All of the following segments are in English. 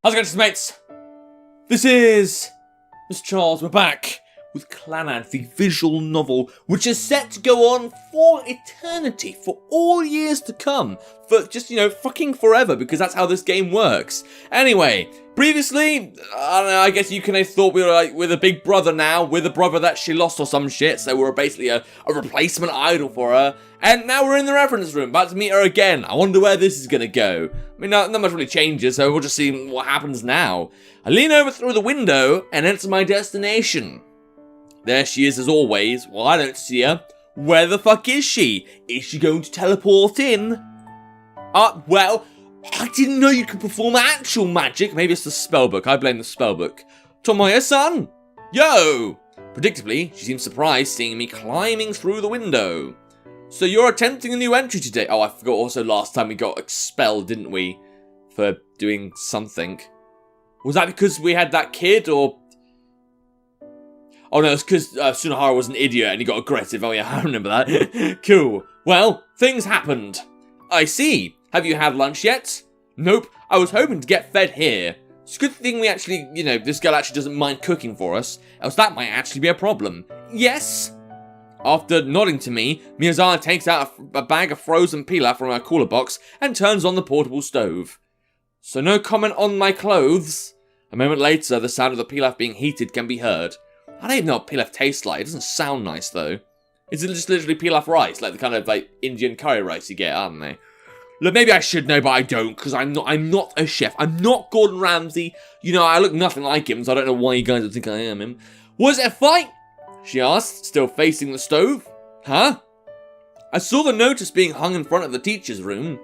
How's it going, mates? This is Mrjacharles. We're back with Clannad, the visual novel, which is set to go on for eternity, for all years to come, for just, fucking forever, because that's how this game works. Anyway, previously, I don't know, I guess you can have thought we were like with a big brother now, with a brother that she lost or some shit, so we're basically a replacement idol for her. And now we're in the reference room, about to meet her again. I wonder where this is going to go. I mean, not much really changes, so we'll just see what happens now. I lean over through the window and enter my destination. There she is as always. Well, I don't see her. Where the fuck is she? Is she going to teleport in? Well, I didn't know you could perform actual magic. Maybe it's the spellbook. I blame the spellbook. Tomoya-san! Yo! Predictably, she seems surprised seeing me climbing through the window. So you're attempting a new entry today? Oh, I forgot also last time we got expelled, didn't we? For doing something. Was that because we had that kid, or... Oh no, it's because Tsunohara was an idiot and he got aggressive. Oh yeah, I remember that. Cool. Well, things happened. I see. Have you had lunch yet? Nope. I was hoping to get fed here. It's a good thing we actually, this girl actually doesn't mind cooking for us. Else that might actually be a problem. Yes? After nodding to me, Miyazawa takes out a bag of frozen pilaf from her cooler box and turns on the portable stove. So no comment on my clothes. A moment later, the sound of the pilaf being heated can be heard. I don't even know what pilaf tastes like. It doesn't sound nice, though. Is it just literally pilaf rice? Like the kind of, Indian curry rice you get, aren't they? Look, maybe I should know, but I don't, because I'm not a chef. I'm not Gordon Ramsay. I look nothing like him, so I don't know why you guys would think I am him. Was it a fight? She asked, still facing the stove. Huh? I saw the notice being hung in front of the teacher's room.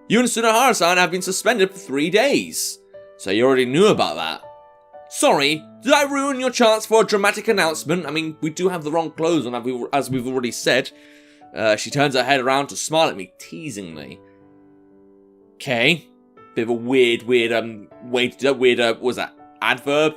You and Tsunohara-san have been suspended for 3 days. So you already knew about that. Sorry, did I ruin your chance for a dramatic announcement? I mean, we do have the wrong clothes on, as we've already said. She turns her head around to smile at me teasingly. Okay. Bit of a weird way to do it. What was that? Adverb?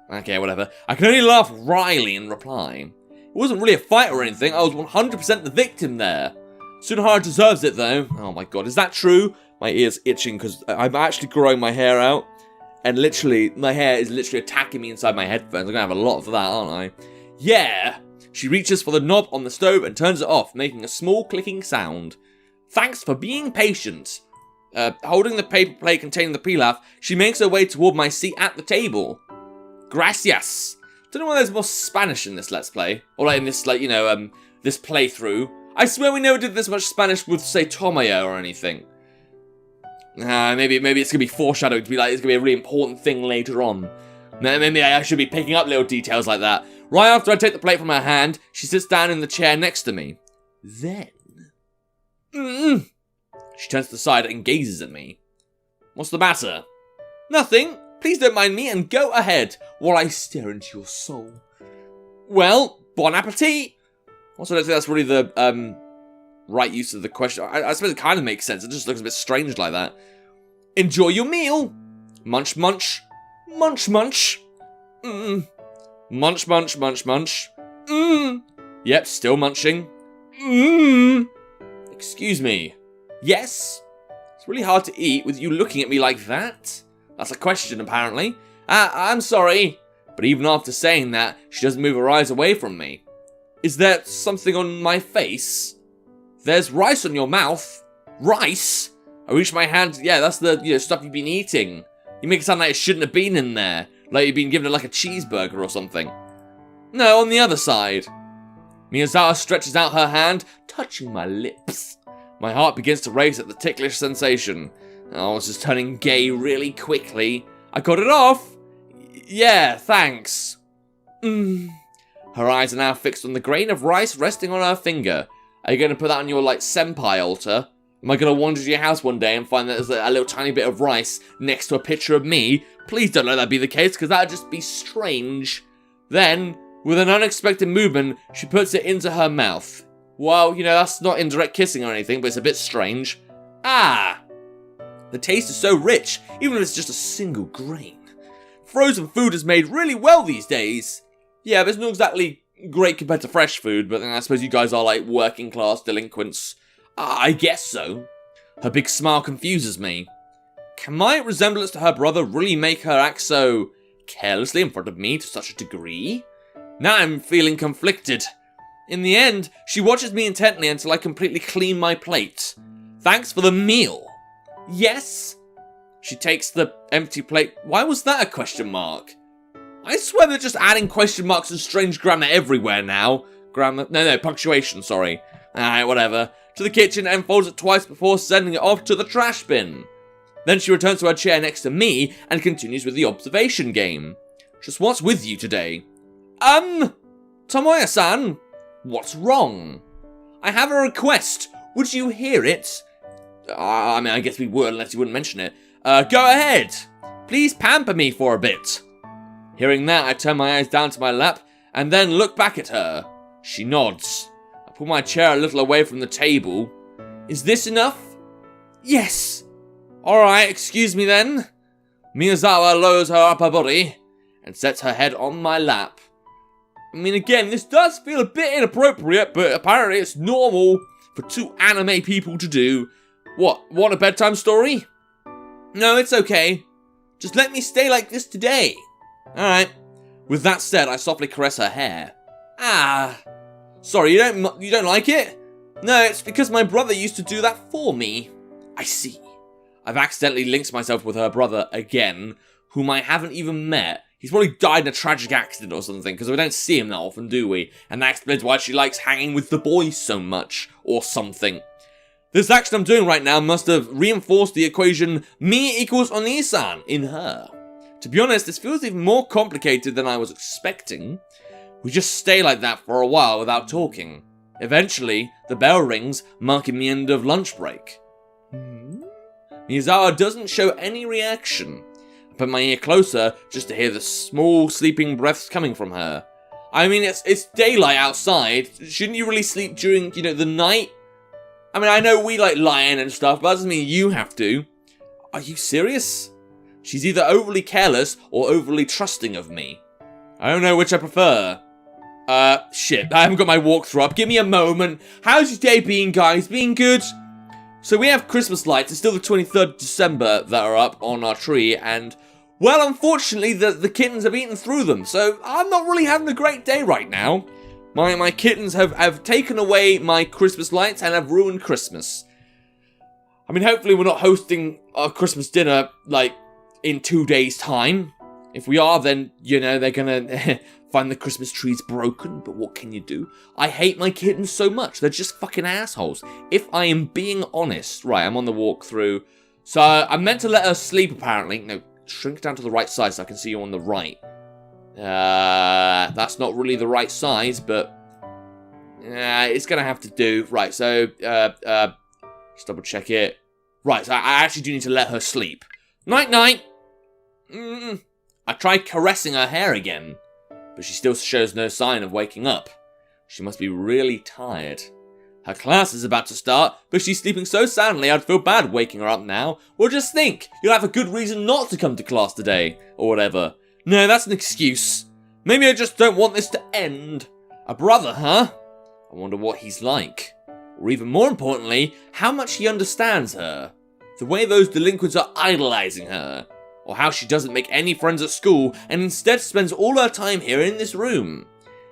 Okay, whatever. I can only laugh wryly in reply. It wasn't really a fight or anything. I was 100% the victim there. Tsunohara deserves it, though. Oh my god, is that true? My ear's itching because I'm actually growing my hair out. And literally, my hair is literally attacking me inside my headphones. I'm gonna have a lot of that, aren't I? Yeah! She reaches for the knob on the stove and turns it off, making a small clicking sound. Thanks for being patient. Holding the paper plate containing the pilaf, she makes her way toward my seat at the table. Gracias. Don't know why there's more Spanish in this Let's Play. Or in this, this playthrough. I swear we never did this much Spanish with, say, Tomoya or anything. Maybe it's going to be foreshadowed to be like, it's going to be a really important thing later on. Maybe I should be picking up little details like that. Right after I take the plate from her hand, she sits down in the chair next to me. Then... She turns to the side and gazes at me. What's the matter? Nothing. Please don't mind me and go ahead while I stare into your soul. Well, bon appetit. Also, I don't think that's really the right use of the question. I suppose it kind of makes sense. It just looks a bit strange like that. Enjoy your meal. Munch, munch. Munch, munch. Munch, munch, munch, munch. Yep, still munching. Excuse me. Yes? It's really hard to eat with you looking at me like that. That's a question, apparently. I'm sorry. But even after saying that, she doesn't move her eyes away from me. Is there something on my face? There's rice on your mouth. Rice? I reach my hand. Yeah, that's the stuff you've been eating. You make it sound like it shouldn't have been in there. Like you've been given it like a cheeseburger or something. No, on the other side. Miyazawa stretches out her hand, touching my lips. My heart begins to race at the ticklish sensation. I was just turning gay really quickly. I got it off. Yeah, thanks. Her eyes are now fixed on the grain of rice resting on her finger. Are you going to put that on your, senpai altar? Am I going to wander to your house one day and find that there's a little tiny bit of rice next to a picture of me? Please don't let that be the case, because that would just be strange. Then, with an unexpected movement, she puts it into her mouth. Well, that's not indirect kissing or anything, but it's a bit strange. Ah! The taste is so rich, even if it's just a single grain. Frozen food is made really well these days. Yeah, but it's not exactly great compared to fresh food, but then I suppose you guys are working class delinquents. I guess so. Her big smile confuses me. Can my resemblance to her brother really make her act so carelessly in front of me to such a degree? Now I'm feeling conflicted. In the end, she watches me intently until I completely clean my plate. Thanks for the meal. Yes? She takes the empty plate. Why was that a question mark? I swear they're just adding question marks and strange grammar everywhere now. Punctuation, sorry. Alright, whatever. To the kitchen and folds it twice before sending it off to the trash bin. Then she returns to her chair next to me and continues with the observation game. Just what's with you today? Tomoya-san, what's wrong? I have a request. Would you hear it? I guess we would unless you wouldn't mention it. Go ahead. Please pamper me for a bit. Hearing that, I turn my eyes down to my lap and then look back at her. She nods. I pull my chair a little away from the table. Is this enough? Yes. Alright, excuse me then. Miyazawa lowers her upper body and sets her head on my lap. I mean, again, this does feel a bit inappropriate, but apparently it's normal for two anime people to do. What, want a bedtime story? No, it's okay. Just let me stay like this today. Alright. With that said, I softly caress her hair. Sorry, you don't like it? No, it's because my brother used to do that for me. I see. I've accidentally linked myself with her brother again, whom I haven't even met. He's probably died in a tragic accident or something, because we don't see him that often, do we? And that explains why she likes hanging with the boys so much, or something. This action I'm doing right now must have reinforced the equation me equals Oni-san in her. To be honest, this feels even more complicated than I was expecting. We just stay like that for a while without talking. Eventually, the bell rings, marking the end of lunch break. Miyazawa doesn't show any reaction. I put my ear closer just to hear the small sleeping breaths coming from her. I mean, it's daylight outside. Shouldn't you really sleep during, the night? I mean, I know we like lying and stuff, but that doesn't mean you have to. Are you serious? She's either overly careless or overly trusting of me. I don't know which I prefer. Shit, I haven't got my walkthrough up. Give me a moment. How's your day been, guys? Been good? So we have Christmas lights. It's still the 23rd of December that are up on our tree, and, well, unfortunately, the kittens have eaten through them, so I'm not really having a great day right now. My kittens have taken away my Christmas lights and have ruined Christmas. I mean, hopefully we're not hosting our Christmas dinner, in 2 days' time. If we are, then, they're gonna find the Christmas trees broken, but what can you do? I hate my kittens so much. They're just fucking assholes. If I am being honest. Right, I'm on the walkthrough. So, I'm meant to let her sleep, apparently. No, shrink down to the right size so I can see you on the right. That's not really the right size, but it's gonna have to do. Right, so, just double check it. Right, so I actually do need to let her sleep. Night-night! I tried caressing her hair again, but she still shows no sign of waking up. She must be really tired. Her class is about to start, but she's sleeping so soundly I'd feel bad waking her up now. Or just think, you'll have a good reason not to come to class today, or whatever. No, that's an excuse. Maybe I just don't want this to end. A brother, huh? I wonder what he's like. Or even more importantly, how much he understands her. The way those delinquents are idolizing her. Or how she doesn't make any friends at school and instead spends all her time here in this room.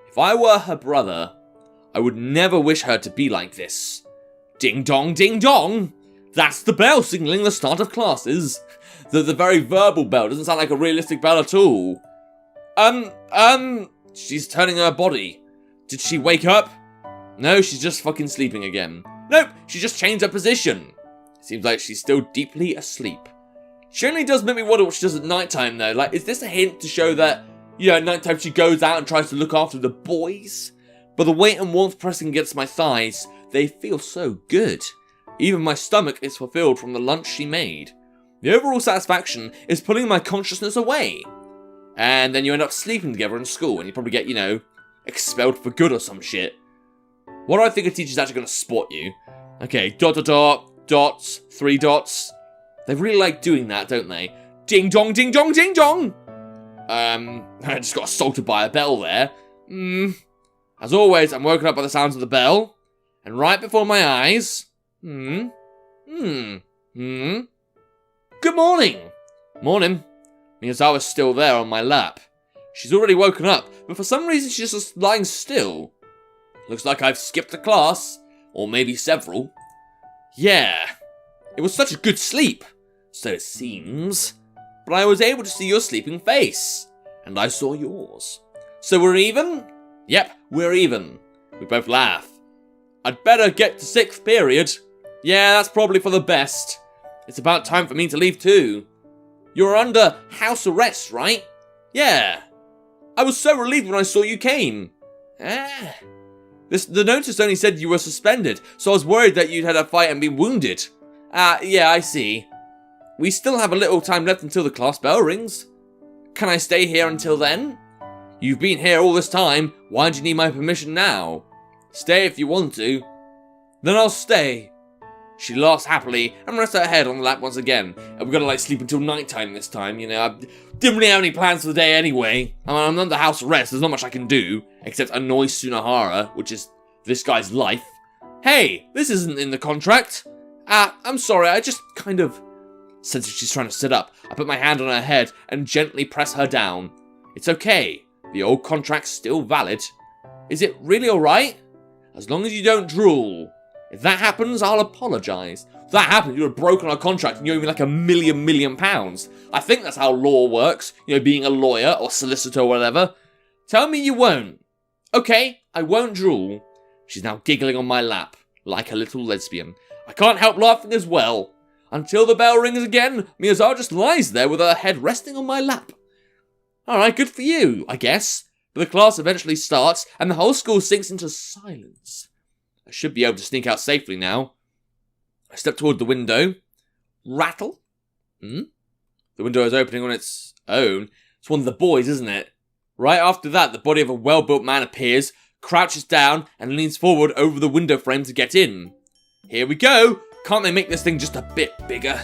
If I were her brother, I would never wish her to be like this. Ding dong, ding dong! That's the bell signaling the start of classes. The very verbal bell doesn't sound like a realistic bell at all. She's turning her body. Did she wake up? No, she's just fucking sleeping again. Nope, she just changed her position. Seems like she's still deeply asleep. She only does make me wonder what she does at nighttime, though. Is this a hint to show that, at nighttime she goes out and tries to look after the boys? But the weight and warmth pressing against my thighs, they feel so good. Even my stomach is fulfilled from the lunch she made. The overall satisfaction is pulling my consciousness away. And then you end up sleeping together in school, and you probably get, expelled for good or some shit. What do I think a teacher's actually going to spot you? Okay, dot, dot, dot, dots, 3 dots. They really like doing that, don't they? Ding dong, ding dong, ding dong! I just got assaulted by a bell there. As always, I'm woken up by the sounds of the bell. And right before my eyes... Come good morning. Morning. Miyazawa's still there on my lap. She's already woken up, but for some reason she's just lying still. Looks like I've skipped a class, or maybe several. Yeah, it was such a good sleep, so it seems. But I was able to see your sleeping face, and I saw yours. So we're even? Yep, we're even. We both laugh. I'd better get to 6th period. Yeah, that's probably for the best. It's about time for me to leave too. You're under house arrest, right? Yeah. I was so relieved when I saw you came. The notice only said you were suspended, so I was worried that you'd had a fight and been wounded. Yeah, I see. We still have a little time left until the class bell rings. Can I stay here until then? You've been here all this time, why do you need my permission now? Stay if you want to. Then I'll stay. She laughs happily and rests her head on the lap once again. And we're gonna sleep until nighttime this time, you know. I didn't really have any plans for the day anyway. I'm under house arrest, there's not much I can do. Except annoy Sunahara, which is this guy's life. Hey, this isn't in the contract. I'm sorry, I just kind of... Since she's trying to sit up, I put my hand on her head and gently press her down. It's okay. The old contract's still valid. Is it really alright? As long as you don't drool. If that happens, I'll apologise. If that happens, you would have broken our contract and you owe me like £1 million. I think that's how law works, you know, being a lawyer or solicitor or whatever. Tell me you won't. Okay, I won't drool. She's now giggling on my lap, like a little lesbian. I can't help laughing as well. Until the bell rings again, Miyazawa just lies there with her head resting on my lap. Alright, good for you, I guess. But the class eventually starts, and the whole school sinks into silence. I should be able to sneak out safely now. I step toward the window. Rattle? The window is opening on its own. It's one of the boys, isn't it? Right after that, the body of a well-built man appears, crouches down, and leans forward over the window frame to get in. Here we go! Can't they make this thing just a bit bigger?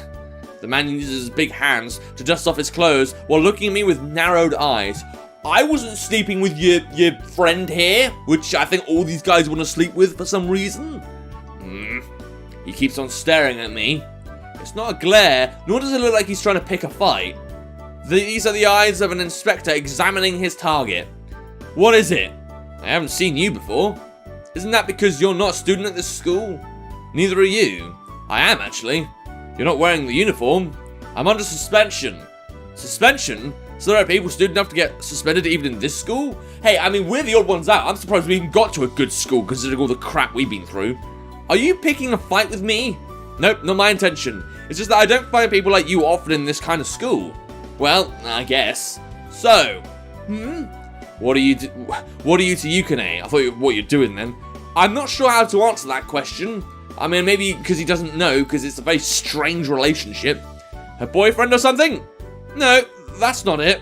The man uses his big hands to dust off his clothes while looking at me with narrowed eyes. I wasn't sleeping with your friend here, which I think all these guys want to sleep with for some reason. He keeps on staring at me. It's not a glare, nor does it look like he's trying to pick a fight. These are the eyes of an inspector examining his target. What is it? I haven't seen you before. Isn't that because you're not a student at this school? Neither are you. I am, actually. You're not wearing the uniform. I'm under suspension. Suspension? So there are people stupid enough to get suspended even in this school? Hey, I mean, we're the odd ones out. I'm surprised we even got to a good school considering all the crap we've been through. Are you picking a fight with me? Nope, not my intention. It's just that I don't find people like you often in this kind of school. Well, I guess. So, what are you to Yukine? I thought what you're doing then. I'm not sure how to answer that question. I mean, maybe because he doesn't know, because it's a very strange relationship. Her boyfriend or something? No, that's not it.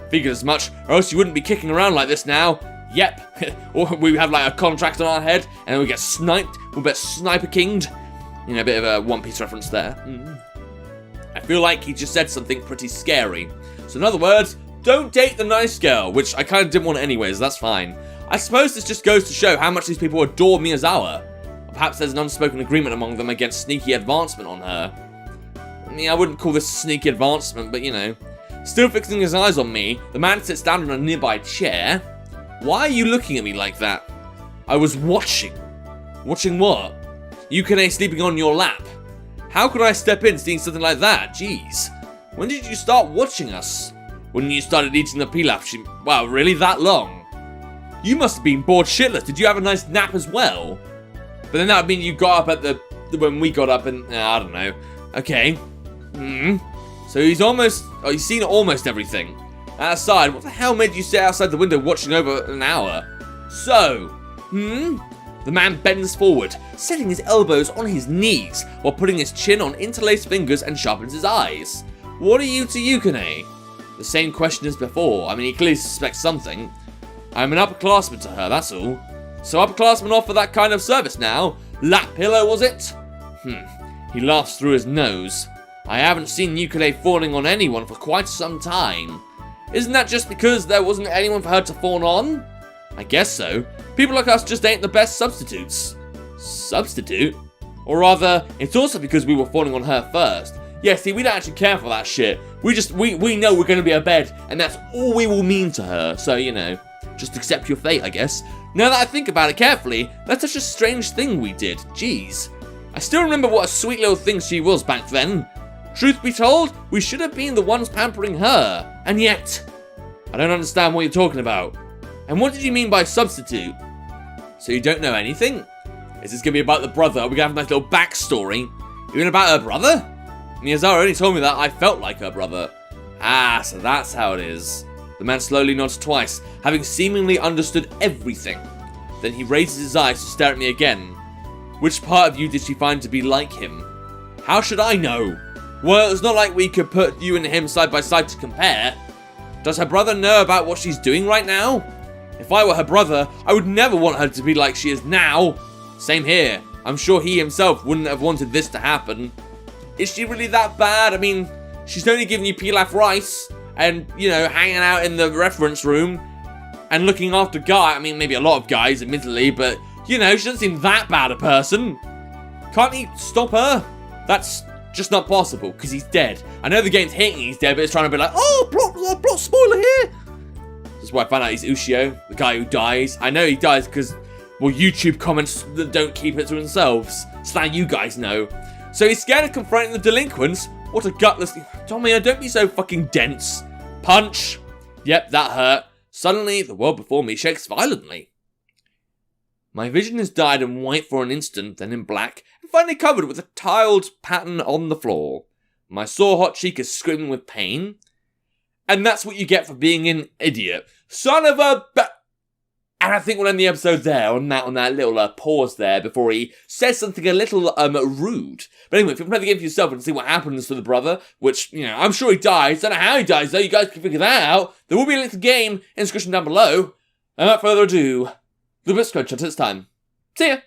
Figured as much, or else you wouldn't be kicking around like this now. Yep. Or we have like a contract on our head, and then we get sniped. We'll get sniper kinged. You know, a bit of a One Piece reference there. I feel like he just said something pretty scary. So in other words, don't date the nice girl, which I kind of didn't want anyways, that's fine. I suppose this just goes to show how much these people adore Miyazawa. Perhaps there's an unspoken agreement among them against sneaky advancement on her. I mean, I wouldn't call this sneaky advancement, but you know. Still fixing his eyes on me, the man sits down on a nearby chair. Why are you looking at me like that? I was watching. Watching what? Yukine sleeping on your lap. How could I step in seeing something like that? Jeez. When did you start watching us? When you started eating the pilaf? Wow, really? That long? You must have been bored shitless. Did you have a nice nap as well? But then that would mean you got up at when we got up and... I don't know. Okay. So he's seen almost everything. Outside, what the hell made you sit outside the window watching over an hour? So, The man bends forward, setting his elbows on his knees, while putting his chin on interlaced fingers and sharpens his eyes. What are you to Yukine? The same question as before. I mean, he clearly suspects something. I'm an upperclassman to her, that's all. So upperclassmen offer that kind of service now? Lap pillow, was it? He laughs through his nose. I haven't seen Yukine fawning on anyone for quite some time. Isn't that just because there wasn't anyone for her to fawn on? I guess so. People like us just ain't the best substitutes. Substitute? Or rather, it's also because we were fawning on her first. Yeah, see, we don't actually care for that shit. We know we're gonna be a bed, and that's all we will mean to her. So, you know, just accept your fate, I guess. Now that I think about it carefully, that's such a strange thing we did. Jeez. I still remember what a sweet little thing she was back then. Truth be told, we should have been the ones pampering her. And yet, I don't understand what you're talking about. And what did you mean by substitute? So you don't know anything? Is this gonna be about the brother? Are we gonna have a nice little backstory? Even about her brother? Miyazawa only told me that I felt like her brother. Ah, so that's how it is. The man slowly nods twice, having seemingly understood everything. Then he raises his eyes to stare at me again. Which part of you did she find to be like him? How should I know? Well, it's not like we could put you and him side by side to compare. Does her brother know about what she's doing right now? If I were her brother, I would never want her to be like she is now. Same here. I'm sure he himself wouldn't have wanted this to happen. Is she really that bad? I mean, she's only giving you pilaf rice and, you know, hanging out in the reference room and looking after guy. I mean, maybe a lot of guys, admittedly, but, you know, she doesn't seem that bad a person. Can't he stop her? That's just not possible, because he's dead. I know the game's hinting he's dead, but it's trying to be like, oh, plot spoiler here. That's why I found out he's Ushio, the guy who dies. I know he dies because, well, YouTube comments that don't keep it to themselves. So now you guys know. So he's scared of confronting the delinquents? What a gutless... Tommy, don't be so fucking dense. Punch. Yep, that hurt. Suddenly, the world before me shakes violently. My vision has died in white for an instant, then in black, and finally covered with a tiled pattern on the floor. My sore hot cheek is screaming with pain. And that's what you get for being an idiot. Son of a... And I think we'll end the episode there, on that little pause there, before he says something a little rude. But anyway, if you can play the game for yourself and see what happens to the brother, which, you know, I'm sure he dies. Don't know how he dies, though. You guys can figure that out. There will be a link to the game in the description down below. And without further ado, the best screenshot this time. See ya!